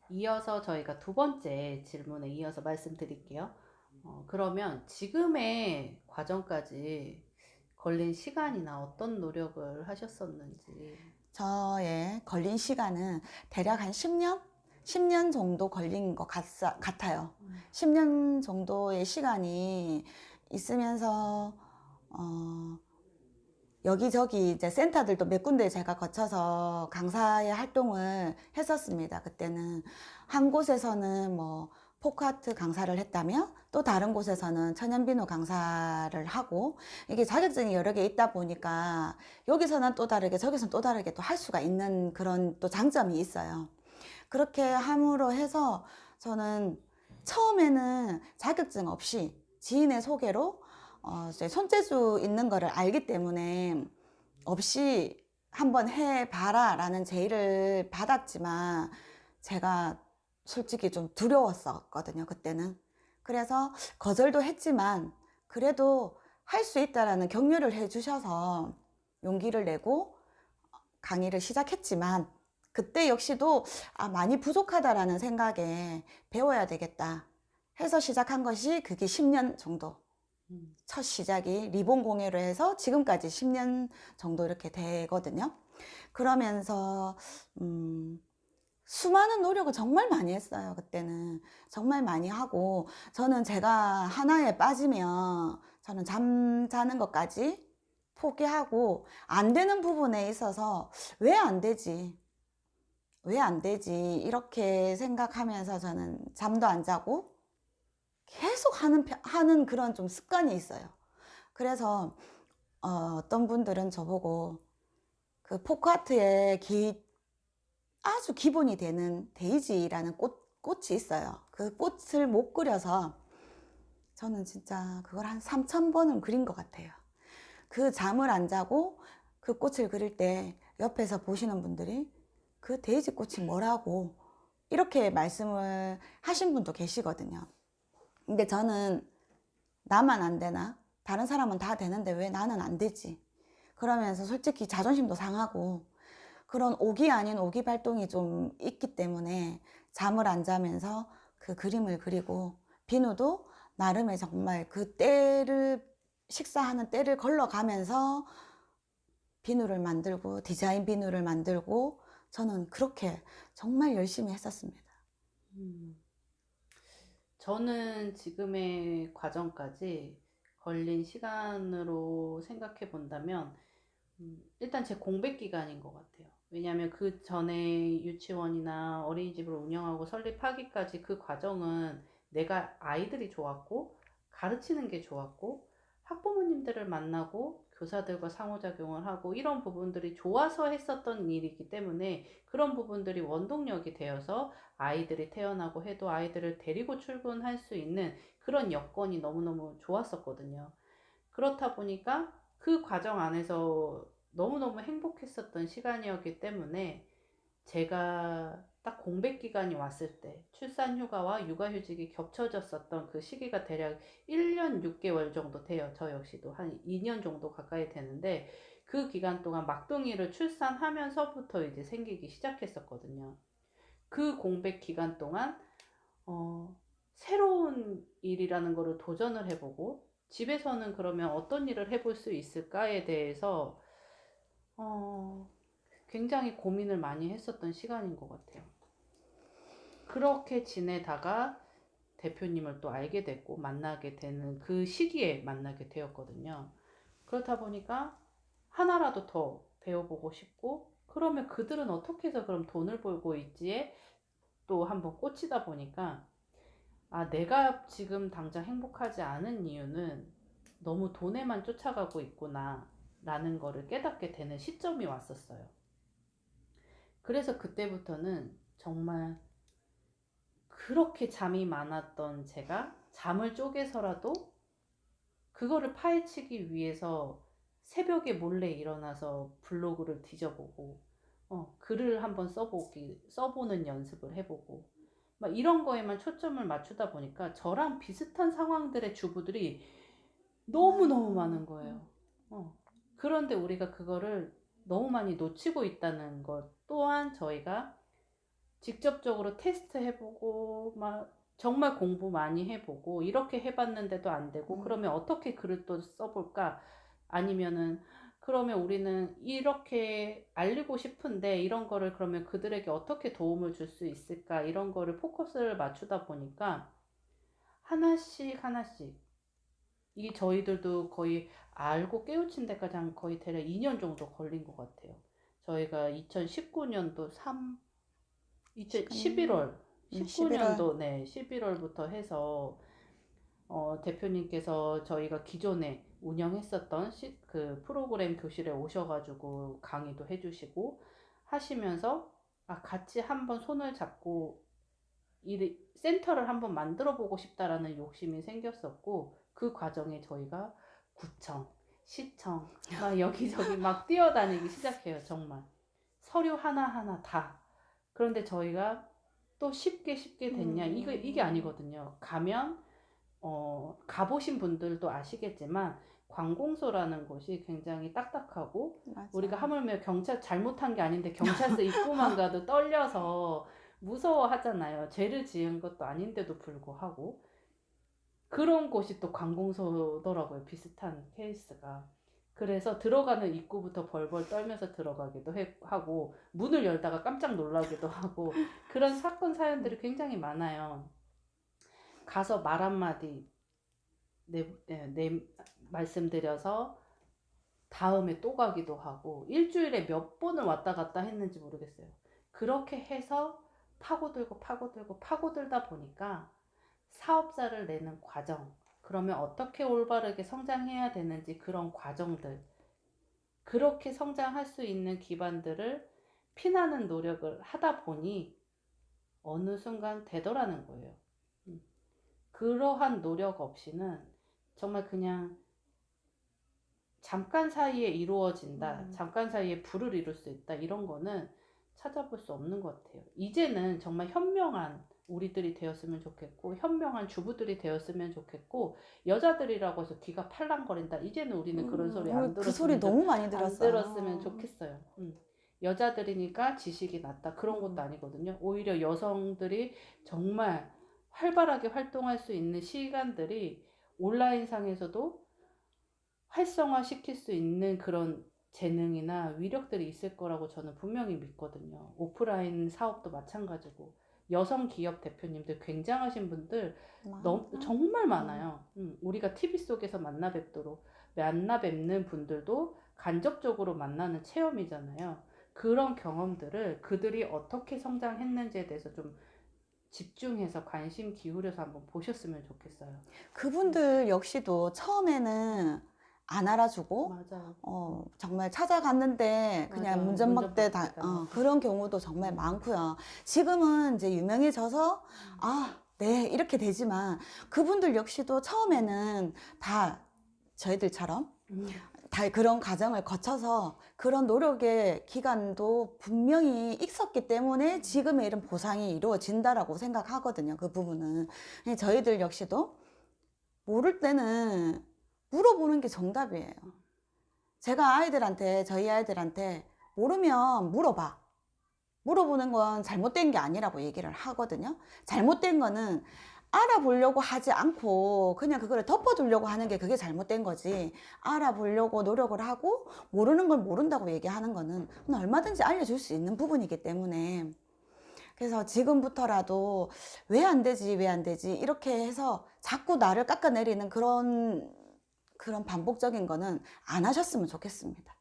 이어서 저희가 두 번째 질문에 이어서 말씀드릴게요. 그러면 지금의 과정까지 걸린 시간이나 어떤 노력을 하셨었는지. 저의 걸린 시간은 대략 한 10년? 10년 정도 걸린 것 같아요. 10년 정도의 시간이 있으면서, 여기저기 이제 센터들도 몇 군데 제가 거쳐서 강사의 활동을 했었습니다. 그때는 한 곳에서는 뭐 포크아트 강사를 했다면 또 다른 곳에서는 천연비누 강사를 하고, 이게 자격증이 여러 개 있다 보니까 여기서는 또 다르게 저기서는 또 다르게 또 할 수가 있는 그런 또 장점이 있어요. 그렇게 함으로 해서 저는 처음에는 자격증 없이 지인의 소개로 이제 손재주 있는 거를 알기 때문에 없이 한번 해봐라 라는 제의를 받았지만 제가 솔직히 좀 두려웠었거든요, 그때는. 그래서 거절도 했지만 그래도 할 수 있다라는 격려를 해주셔서 용기를 내고 강의를 시작했지만, 그때 역시도 많이 부족하다라는 생각에 배워야 되겠다 해서 시작한 것이 그게 10년 정도. 음, 첫 시작이 리본 공예로 해서 지금까지 10년 정도 이렇게 되거든요. 그러면서 수많은 노력을 정말 많이 했어요. 그때는 정말 많이 하고, 저는 제가 하나에 빠지면 저는 잠자는 것까지 포기하고, 안 되는 부분에 있어서 왜 안 되지? 왜 안 되지? 이렇게 생각하면서 저는 잠도 안 자고 계속 하는 그런 좀 습관이 있어요. 그래서 어떤 분들은 저보고 그 포크아트의 아주 기본이 되는 데이지라는 꽃이 있어요. 그 꽃을 못 그려서 저는 진짜 그걸 한 3,000번은 그린 것 같아요. 그 잠을 안 자고 그 꽃을 그릴 때 옆에서 보시는 분들이 그 데이지 꽃이 뭐라고 이렇게 말씀을 하신 분도 계시거든요. 근데 저는 나만 안 되나? 다른 사람은 다 되는데 왜 나는 안 되지? 그러면서 솔직히 자존심도 상하고 그런 오기 아닌 오기 발동이 좀 있기 때문에 잠을 안 자면서 그 그림을 그리고, 비누도 나름의 정말 그 때를, 식사하는 때를 걸러가면서 비누를 만들고 디자인 비누를 만들고, 저는 그렇게 정말 열심히 했었습니다. 음. 저는 지금의 과정까지 걸린 시간으로 생각해 본다면, 일단 제 공백 기간인 것 같아요. 왜냐하면 그 전에 유치원이나 어린이집을 운영하고 설립하기까지 그 과정은 내가 아이들이 좋았고, 가르치는 게 좋았고, 학부모님들을 만나고, 교사들과 상호작용을 하고, 이런 부분들이 좋아서 했었던 일이기 때문에 그런 부분들이 원동력이 되어서 아이들이 태어나고 해도 아이들을 데리고 출근할 수 있는 그런 여건이 너무너무 좋았었거든요. 그렇다 보니까 그 과정 안에서 너무너무 행복했었던 시간이었기 때문에 제가 딱 공백 기간이 왔을 때 출산 휴가와 육아 휴직이 겹쳐졌었던 그 시기가 대략 1년 6개월 정도 돼요. 저 역시도 한 2년 정도 가까이 되는데 그 기간 동안 막둥이를 출산하면서부터 이제 생기기 시작했었거든요. 그 공백 기간 동안 새로운 일이라는 거를 도전을 해보고 집에서는 그러면 어떤 일을 해볼 수 있을까에 대해서 어, 굉장히 고민을 많이 했었던 시간인 것 같아요. 그렇게 지내다가 대표님을 또 알게 됐고 만나게 되는 그 시기에 만나게 되었거든요. 그렇다 보니까 하나라도 더 배워보고 싶고, 그러면 그들은 어떻게 해서 그럼 돈을 벌고 있지에 또 한번 꽂히다 보니까 내가 지금 당장 행복하지 않은 이유는 너무 돈에만 쫓아가고 있구나 라는 거를 깨닫게 되는 시점이 왔었어요. 그래서 그때부터는 정말 그렇게 잠이 많았던 제가 잠을 쪼개서라도 그거를 파헤치기 위해서 새벽에 몰래 일어나서 블로그를 뒤져보고, 글을 한번 써보는 연습을 해보고, 막 이런 거에만 초점을 맞추다 보니까 저랑 비슷한 상황들의 주부들이 너무너무 많은 거예요. 그런데 우리가 그거를 너무 많이 놓치고 있다는 것 또한 저희가 직접적으로 테스트 해보고 막 정말 공부 많이 해보고 이렇게 해봤는데도 안 되고 그러면 어떻게 글을 또 써볼까? 아니면은 그러면 우리는 이렇게 알리고 싶은데 이런 거를 그러면 그들에게 어떻게 도움을 줄 수 있을까? 이런 거를 포커스를 맞추다 보니까 하나씩 하나씩 이게 저희들도 거의 알고 깨우친 데까지 한 거의 대략 2년 정도 걸린 것 같아요. 저희가 2019년도 11월 11월 19년도 네 11월부터 해서 대표님께서 저희가 기존에 운영했었던 그 프로그램 교실에 오셔가지고 강의도 해주시고 하시면서 같이 한번 손을 잡고 이 센터를 한번 만들어 보고 싶다라는 욕심이 생겼었고 그 과정에 저희가 구청, 시청 막 여기저기 막 뛰어다니기 시작해요. 정말 서류 하나하나 다. 그런데 저희가 또 쉽게 됐냐? 이게 아니거든요. 가면 가보신 분들도 아시겠지만 관공서라는 곳이 굉장히 딱딱하고 맞아. 우리가 하물며 경찰 잘못한 게 아닌데 경찰서 입구만 가도 떨려서 무서워하잖아요. 죄를 지은 것도 아닌데도 불구하고 그런 곳이 또 관공서더라고요. 비슷한 케이스가. 그래서 들어가는 입구부터 벌벌 떨면서 들어가기도 하고 문을 열다가 깜짝 놀라기도 하고 그런 사건 사연들이 굉장히 많아요. 가서 말 한마디 말씀드려서 다음에 또 가기도 하고 일주일에 몇 번을 왔다 갔다 했는지 모르겠어요. 그렇게 해서 파고들다 보니까 사업자를 내는 과정, 그러면 어떻게 올바르게 성장해야 되는지 그런 과정들, 그렇게 성장할 수 있는 기반들을 피나는 노력을 하다 보니 어느 순간 되더라는 거예요. 그러한 노력 없이는 정말 그냥 잠깐 사이에 이루어진다, 잠깐 사이에 부를 이룰 수 있다, 이런 거는 찾아볼 수 없는 것 같아요. 이제는 정말 현명한 우리들이 되었으면 좋겠고 현명한 주부들이 되었으면 좋겠고 여자들이라고 해서 귀가 팔랑거린다. 이제는 우리는 그런 소리 안 그 소리 너무 많이 들었어요. 들었으면 좋겠어요. 여자들이니까 지식이 낮다. 그런 것도 아니거든요. 오히려 여성들이 정말 활발하게 활동할 수 있는 시간들이 온라인상에서도 활성화시킬 수 있는 그런 재능이나 위력들이 있을 거라고 저는 분명히 믿거든요. 오프라인 사업도 마찬가지고 여성 기업 대표님들 굉장하신 분들 정말 많아요. 우리가 TV 속에서 만나 뵙는 분들도 간접적으로 만나는 체험이잖아요. 그런 경험들을 그들이 어떻게 성장했는지에 대해서 좀 집중해서 관심 기울여서 한번 보셨으면 좋겠어요. 그분들 역시도 처음에는 안 알아주고 맞아요. 정말 찾아갔는데 그냥 맞아. 문전박대 문전박대 그런 경우도 정말 많고요. 지금은 이제 유명해져서 네 이렇게 되지만 그분들 역시도 처음에는 다 저희들처럼 다 그런 과정을 거쳐서 그런 노력의 기간도 분명히 있었기 때문에 지금의 이런 보상이 이루어진다라고 생각하거든요. 그 부분은 저희들 역시도 모를 때는 물어보는 게 정답이에요. 제가 저희 아이들한테 모르면 물어봐. 물어보는 건 잘못된 게 아니라고 얘기를 하거든요. 잘못된 거는 알아보려고 하지 않고 그냥 그거를 덮어두려고 하는 게 그게 잘못된 거지. 알아보려고 노력을 하고 모르는 걸 모른다고 얘기하는 거는 얼마든지 알려줄 수 있는 부분이기 때문에 그래서 지금부터라도 왜 안 되지 이렇게 해서 자꾸 나를 깎아내리는 그런 반복적인 거는 안 하셨으면 좋겠습니다.